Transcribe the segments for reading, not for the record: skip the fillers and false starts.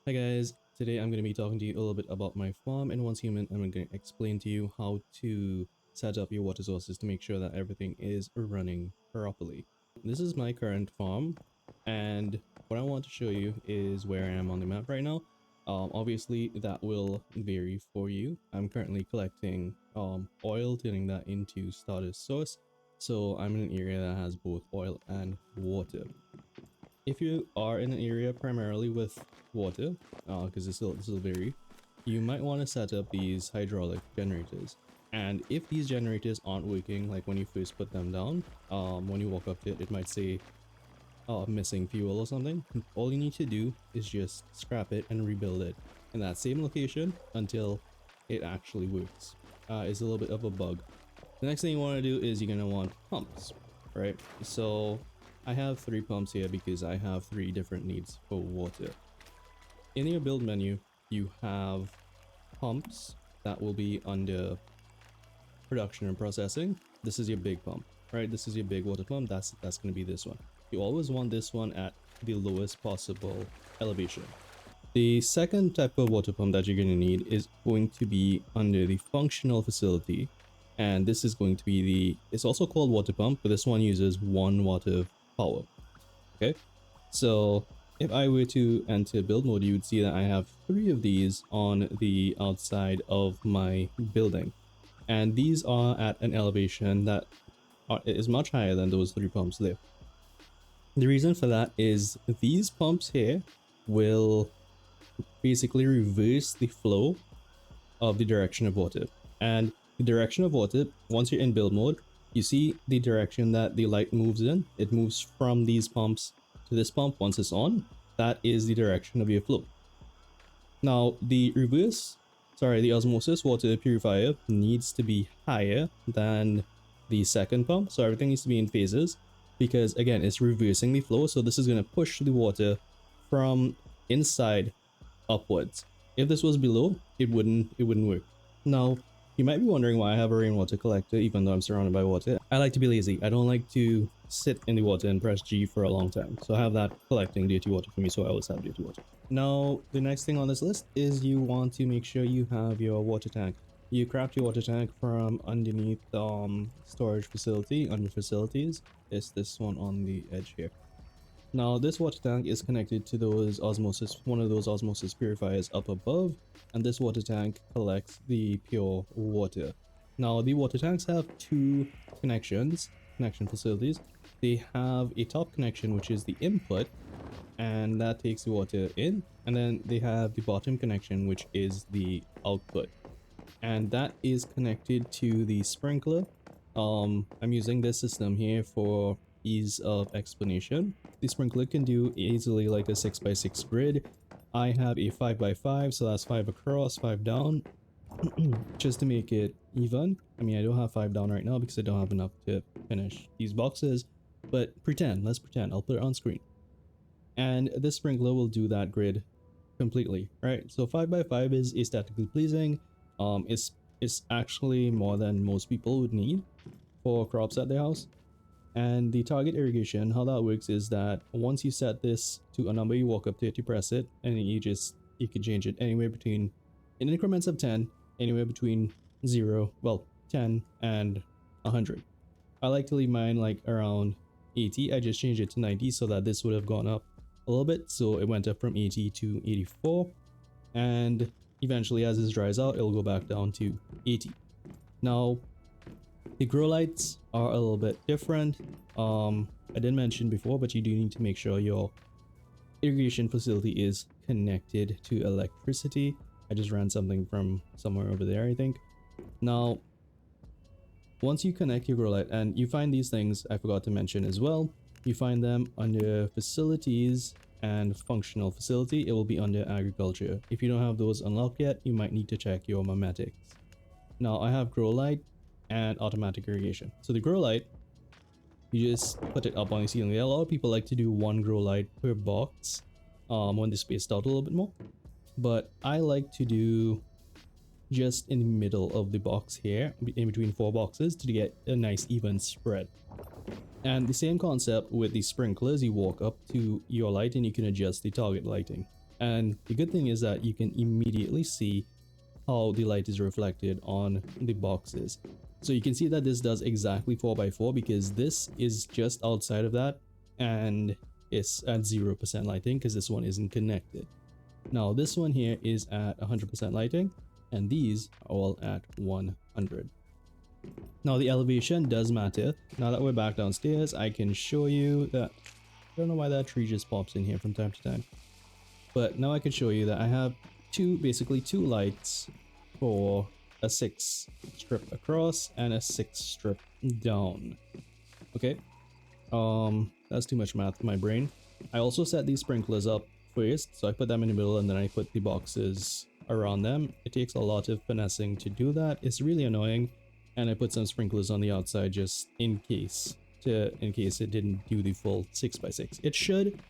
Hi guys, today I'm going to be talking to you a little bit about my farm, and once human, I'm going to explain to you how to set up your water sources to make sure that everything is running properly. This is my current farm, and what I want to show you is where I am on the map right now. Obviously that will vary for you. I'm currently collecting oil, turning that into starter source, so I'm in an area that has both oil and water. If you are in an area primarily with water, because this will vary, you might want to set up these hydraulic generators. And if these generators aren't working, like when you first put them down, when you walk up to it, it might say missing fuel or something. All you need to do is just scrap it and rebuild it in that same location until it actually works. It's a little bit of a bug. The next thing you want to do is you're going to want pumps, right? So I have 3 pumps here because I have 3 different needs for water. In your build menu, you have pumps that will be under production and processing. This is your big pump, right? This is your big water pump. That's going to be this one. You always want this one at the lowest possible elevation. The second type of water pump that you're going to need is going to be under the functional facility, and this is going to be it's also called water pump, but this one uses 1 watt of power. Okay, so if I were to enter build mode, you would see that I have 3 of these on the outside of my building, and these are at an elevation that is much higher than those 3 pumps there. The reason for that is these pumps here will basically reverse the flow of the direction of water. And the direction of water, once you're in build mode, you see the direction that the light moves in. It moves from these pumps to this pump once it's on. That is the direction of your flow. Now, the osmosis water purifier needs to be higher than the second pump. So everything needs to be in phases because, again, it's reversing the flow. So this is going to push the water from inside upwards. If this was below, it wouldn't work. Now, you might be wondering why I have a rainwater collector even though I'm surrounded by water. I like to be lazy. I don't like to sit in the water and press G for a long time. So I have that collecting dirty water for me, so I always have dirty water. Now, the next thing on this list is you want to make sure you have your water tank. You craft your water tank from underneath storage facility, under facilities. It's this one on the edge here. Now this water tank is connected to one of those osmosis purifiers up above, and this water tank collects the pure water. Now the water tanks have 2 connection facilities. They have a top connection, which is the input, and that takes the water in, and then they have the bottom connection, which is the output, and that is connected to the sprinkler. I'm using this system here for ease of explanation. The sprinkler can do easily like a 6x6 grid. I have a 5x5, so that's 5 across, 5 down, just to make it even. I mean, I don't have 5 down right now because I don't have enough to finish these boxes, but let's pretend, I'll put it on screen. And this sprinkler will do that grid completely, right? So 5x5 is aesthetically pleasing. It's actually more than most people would need for crops at their house. And the target irrigation, how that works is that once you set this to a number, you walk up to it, you press it, and you can change it anywhere between, in increments of 10, anywhere between 10 and 100. I like to leave mine like around 80. I just changed it to 90 so that this would have gone up a little bit. So it went up from 80 to 84, and eventually as this dries out, it'll go back down to 80. Now, the grow lights are a little bit different. I didn't mention before, but you do need to make sure your irrigation facility is connected to electricity. I just ran something from somewhere over there, I think. Now, once you connect your grow light, and you find these things, I forgot to mention as well, you find them under facilities and functional facility. It will be under agriculture. If you don't have those unlocked yet, you might need to check your memetics. Now, I have grow light and automatic irrigation. So the grow light, you just put it up on the ceiling. A lot of people like to do 1 grow light per box when they're spaced out a little bit more, but I like to do just in the middle of the box here, in between 4 boxes, to get a nice even spread. And the same concept with the sprinklers. You walk up to your light and you can adjust the target lighting. And the good thing is that you can immediately see how the light is reflected on the boxes. So you can see that this does exactly 4x4 because this is just outside of that and it's at 0% lighting because this one isn't connected. Now this one here is at 100% lighting and these are all at 100. Now the elevation does matter. Now that we're back downstairs, I can show you that. I don't know why that tree just pops in here from time to time. But now I can show you that I have basically two lights for a 6 strip across and a 6 strip down. Okay, that's too much math for my brain. I also set these sprinklers up first, so I put them in the middle and then I put the boxes around them. It takes a lot of finessing to do that. It's really annoying, and I put some sprinklers on the outside just in case it didn't do the full 6x6. It should.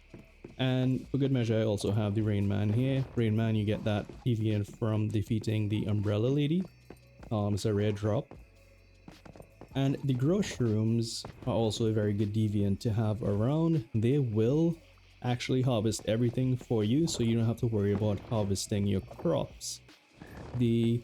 And for good measure, I also have the Rain Man here. Rain Man, you get that deviant from defeating the Umbrella Lady. It's a rare drop. And the grow shrooms are also a very good deviant to have around. They will actually harvest everything for you, so you don't have to worry about harvesting your crops. The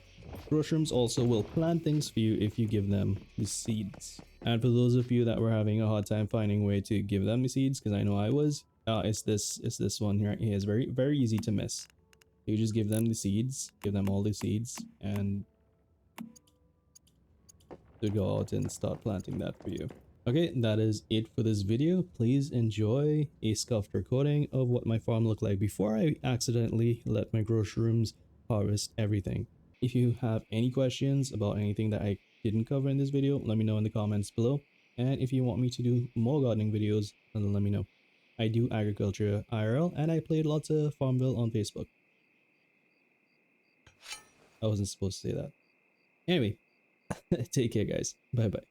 grow shrooms also will plant things for you if you give them the seeds. And for those of you that were having a hard time finding a way to give them the seeds, because I know I was, it's this one right here. It's very easy to miss. You just give them the seeds, give them all the seeds, and to go out and start planting that for you. Okay, that is it for this video. Please enjoy a scuffed recording of what my farm looked like before I accidentally let my grow shrooms harvest everything. If you have any questions about anything that I didn't cover in this video, let me know in the comments below. And if you want me to do more gardening videos, then let me know. I do agriculture IRL and I played lots of Farmville on Facebook. I wasn't supposed to say that. Anyway, take care guys. Bye bye.